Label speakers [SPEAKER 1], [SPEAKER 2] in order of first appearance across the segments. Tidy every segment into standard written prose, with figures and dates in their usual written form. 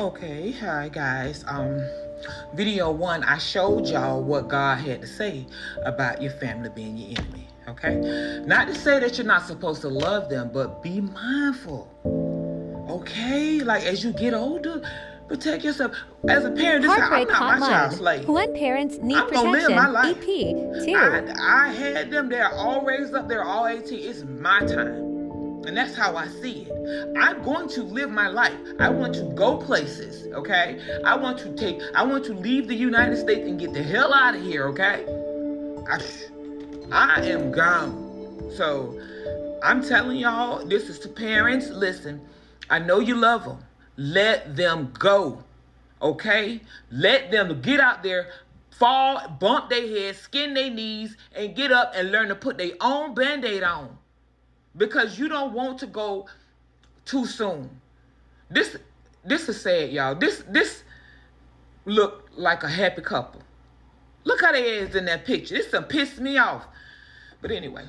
[SPEAKER 1] Okay, hi guys. Video one, I showed y'all what God had to say about your family being your enemy. Okay, not to say that you're not supposed to love them, but be mindful. Okay, like as you get older, protect yourself. As a parent, this I'm
[SPEAKER 2] Heartbreak
[SPEAKER 1] not my child's
[SPEAKER 2] Hotline.
[SPEAKER 1] slave.
[SPEAKER 2] When parents need
[SPEAKER 1] I'm gonna live my
[SPEAKER 2] protection.
[SPEAKER 1] life.
[SPEAKER 2] EP 2.
[SPEAKER 1] I had them. They're all raised up. They're all 18. It's my time. And that's how I see it. I'm going to live my life. I want to go places, okay? I want to leave the United States and get the hell out of here, okay? I am gone. So I'm telling y'all, this is to parents. Listen, I know you love them. Let them go, okay? Let them get out there, fall, bump their heads, skin their knees, and get up and learn to put their own Band-Aid on. Because you don't want to go too soon. This is sad, y'all. This look like a happy couple. Look how they is in that picture. This done pissed me off. But anyway,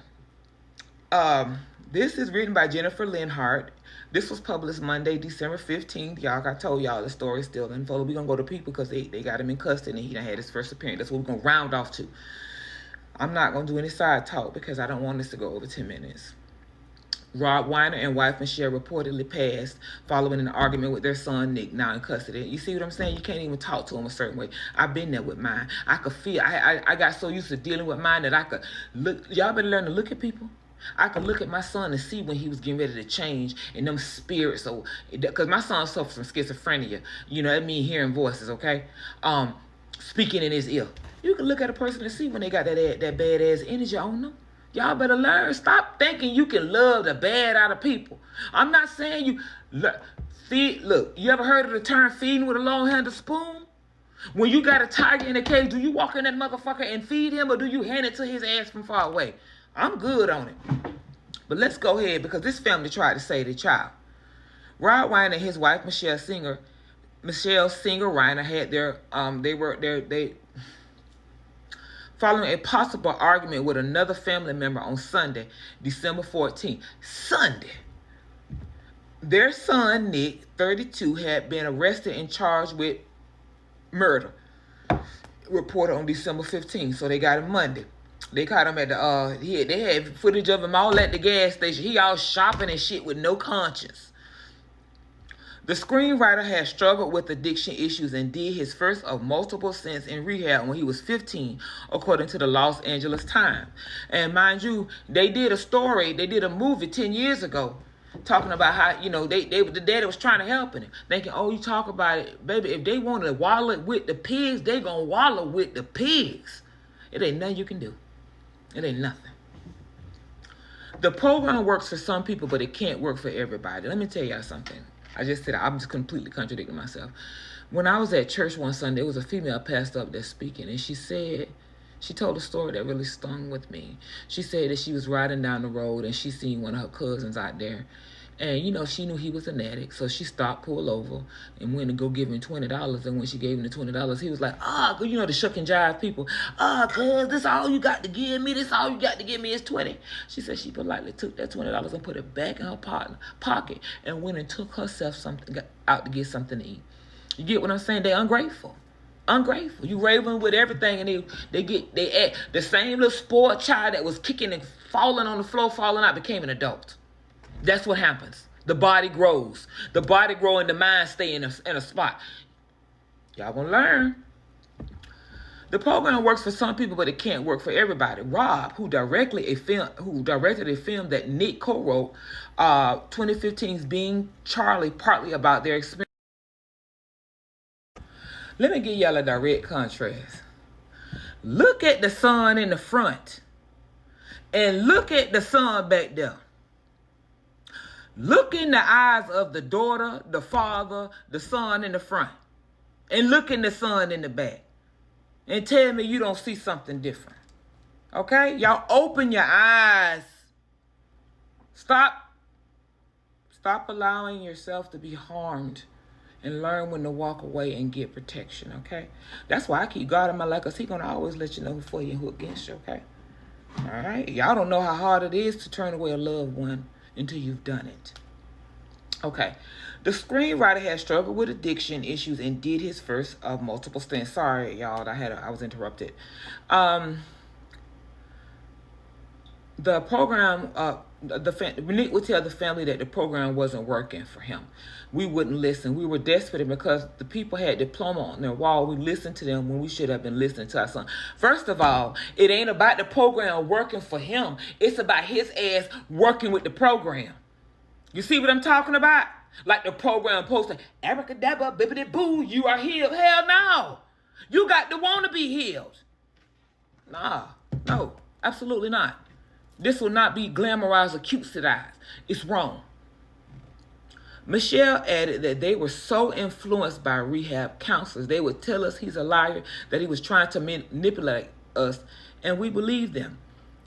[SPEAKER 1] this is written by Jennifer Linhart. This was published Monday, December 15th. Y'all, I told y'all the story is still unfolding. We're going to go to people because they got him in custody and he done had his first appearance. That's what we're going to round off to. I'm not going to do any side talk because I don't want this to go over 10 minutes. Rob Weiner and wife Michelle reportedly passed following an argument with their son Nick, now in custody. You see what I'm saying? You can't even talk to him a certain way. I've been there with mine. I could feel, I got so used to dealing with mine that I could look. Y'all better learn to look at people. I could look at my son and see when he was getting ready to change and them spirits. So, because my son suffers from schizophrenia. You know, that means hearing voices, okay? Speaking in his ear. You can look at a person and see when they got that badass energy on them. Y'all better learn. Stop thinking you can love the bad out of people. I'm not saying you feed. Look, you ever heard of the term feeding with a long-handled spoon? When you got a tiger in a cage, do you walk in that motherfucker and feed him, or do you hand it to his ass from far away? I'm good on it. But let's go ahead because this family tried to save their child. Rod Weiner and his wife Michelle Singer Reiner had they following a possible argument with another family member on Sunday, December 14th. Sunday. Their son, Nick, 32, had been arrested and charged with murder, reported on December 15th. So they got him Monday. They caught him at they had footage of him all at the gas station. He all shopping and shit with no conscience. The screenwriter has struggled with addiction issues and did his first of multiple stints in rehab when he was 15, according to the Los Angeles Times. And mind you, they did a movie 10 years ago, talking about how, the daddy was trying to help him, thinking, oh, you talk about it, baby, if they want to wallow with the pigs, they gonna wallow with the pigs. It ain't nothing you can do. It ain't nothing. The program works for some people, but it can't work for everybody. Let me tell y'all something. I just said I'm just completely contradicting myself. When I was at church one Sunday, there was a female pastor up there speaking, and she told a story that really stung with me. She said that she was riding down the road and she seen one of her cousins out there. And, she knew he was an addict, so she stopped, pulled over, and went to go give him $20. And when she gave him the $20, he was like, the shuck and jive people. Cuz, this all you got to give me. This all you got to give me is 20. She said she politely took that $20 and put it back in her pocket and went and took herself something out to get something to eat. You get what I'm saying? They're ungrateful. Ungrateful. You raise them with everything, and they act the same little spoiled child that was kicking and falling on the floor, falling out, became an adult. That's what happens. The body grows. The body grows and the mind stay in a spot. Y'all gonna learn. The program works for some people, but it can't work for everybody. Rob, who directed a film that Nick co-wrote, 2015's Being Charlie, partly about their experience. Let me give y'all a direct contrast. Look at the son in the front, and look at the son back there. Look in the eyes of the daughter, the father, the son in the front. And look in the son in the back. And tell me you don't see something different. Okay? Y'all open your eyes. Stop allowing yourself to be harmed. And learn when to walk away and get protection, okay? That's why I keep God in my life, because He's going to always let you know who for you and who against you, okay? All right? Y'all don't know how hard it is to turn away a loved one until you've done it. Okay. The screenwriter had struggled with addiction issues and did his first of multiple stints. Sorry, y'all. I was interrupted. Um, the program, Nick would tell the family that the program wasn't working for him. We wouldn't listen. We were desperate because the people had diploma on their wall. We listened to them when we should have been listening to our son. First of all, it ain't about the program working for him. It's about his ass working with the program. You see what I'm talking about? Like the program posting, abracadabra, bibbidi boo, you are healed. Hell no. You got to want to be healed. Nah, no, absolutely not. This will not be glamorized or cutesized. It's wrong. Michelle added that they were so influenced by rehab counselors. They would tell us he's a liar, that he was trying to manipulate us, and we believed them.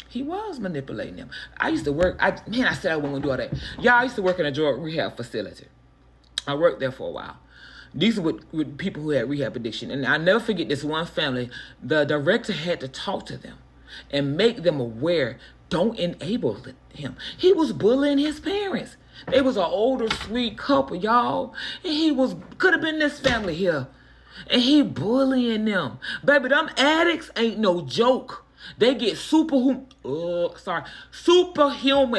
[SPEAKER 1] He was manipulating them. I used to work, I said I wasn't going to do all that. Y'all, I used to work in a drug rehab facility. I worked there for a while. These were with people who had rehab addiction. And I'll never forget this one family. The director had to talk to them and make them aware, don't enable him. He was bullying his parents. They was an older, sweet couple, y'all. And he could have been this family here. And he bullying them. Baby, them addicts ain't no joke. They get superhuman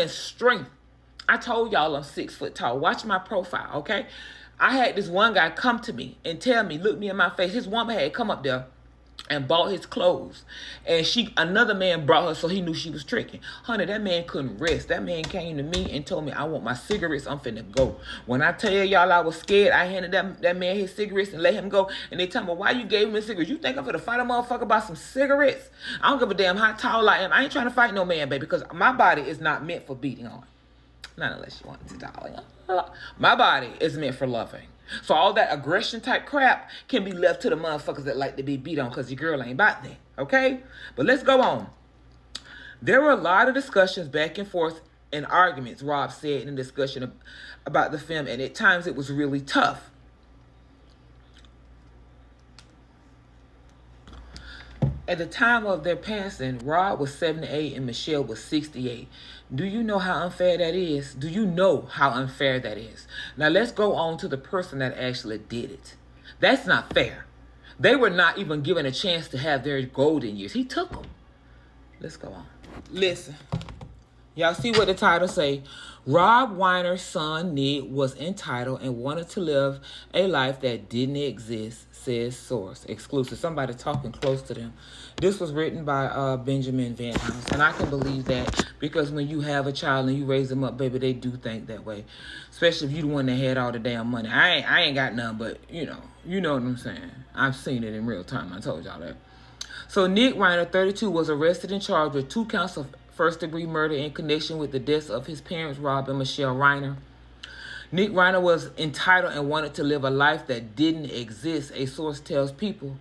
[SPEAKER 1] strength. I told y'all I'm 6 foot tall. Watch my profile, okay? I had this one guy come to me and tell me, look me in my face. His woman had come up there and bought his clothes. And another man brought her, so he knew she was tricking. Honey, that man couldn't rest. That man came to me and told me, I want my cigarettes. I'm finna go. When I tell y'all I was scared, I handed that man his cigarettes and let him go. And they tell me, why you gave him his cigarettes? You think I'm finna fight a motherfucker about some cigarettes? I don't give a damn how tall I am. I ain't trying to fight no man, baby, because my body is not meant for beating on. Not unless you want it to tall. My body is meant for loving. So all that aggression type crap can be left to the motherfuckers that like to be beat on because your girl ain't about that, okay? But let's go on. There were a lot of discussions back and forth and arguments, Rob said in a discussion about the film, and at times it was really tough. At the time of their passing, Rob was 78 and Michelle was 68. Do you know how unfair that is? Do you know how unfair that is? Now let's go on to the person that actually did it. That's not fair. They were not even given a chance to have their golden years. He took them. Let's go on. Listen. Y'all see what the title say? Rob Weiner's son, Nick, was entitled and wanted to live a life that didn't exist, says source. Exclusive. Somebody talking close to them. This was written by Benjamin Van House. And I can believe that because when you have a child and you raise them up, baby, they do think that way. Especially if you the one that had all the damn money. I ain't got none, but you know what I'm saying. I've seen it in real time. I told y'all that. So Nick Reiner, 32, was arrested and charged with 2 counts of first-degree murder in connection with the deaths of his parents, Rob and Michelle Reiner. Nick Reiner was entitled and wanted to live a life that didn't exist, a source tells People.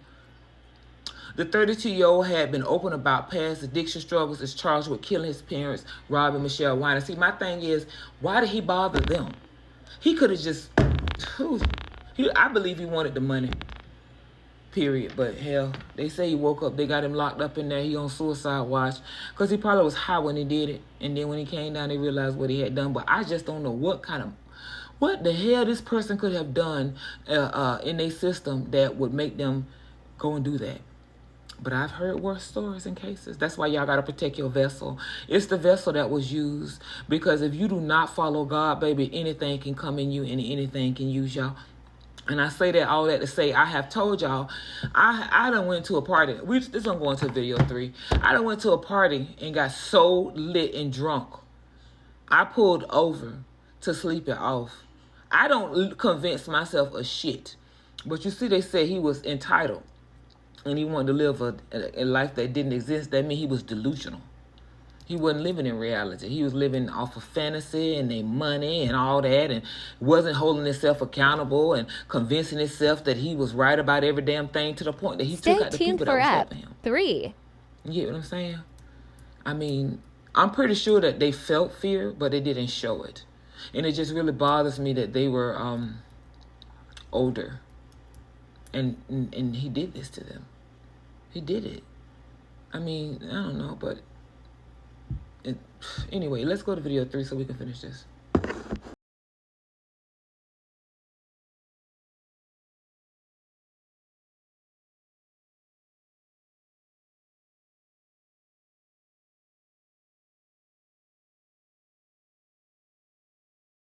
[SPEAKER 1] The 32-year-old had been open about past addiction struggles, is charged with killing his parents, Rob and Michelle Reiner. See, my thing is, why did he bother them? He could have just, I believe he wanted the money. Period. But hell, they say he woke up, they got him locked up in there, he on suicide watch, because he probably was high when he did it, and then when he came down they realized what he had done. But I just don't know what the hell this person could have done in their system that would make them go and do that. But I've heard worse stories and cases. That's why y'all got to protect your vessel. It's the vessel that was used, because if you do not follow God, baby, anything can come in you and anything can use y'all. And I say that all that to say, I have told y'all, I done went to a party. This is going to video 3. I done went to a party and got so lit and drunk. I pulled over to sleep it off. I don't convince myself of shit. But you see, they said he was entitled and he wanted to live a life that didn't exist. That means he was delusional. He wasn't living in reality. He was living off of fantasy and their money and all that, and wasn't holding himself accountable and convincing himself that he was right about every damn thing, to the point that he took out the people that was helping him. 3. You get what I'm saying? I mean, I'm pretty sure that they felt fear, but they didn't show it. And it just really bothers me that they were older. And he did this to them. He did it. I mean, I don't know, but... Anyway, let's go to video 3 so we can finish this.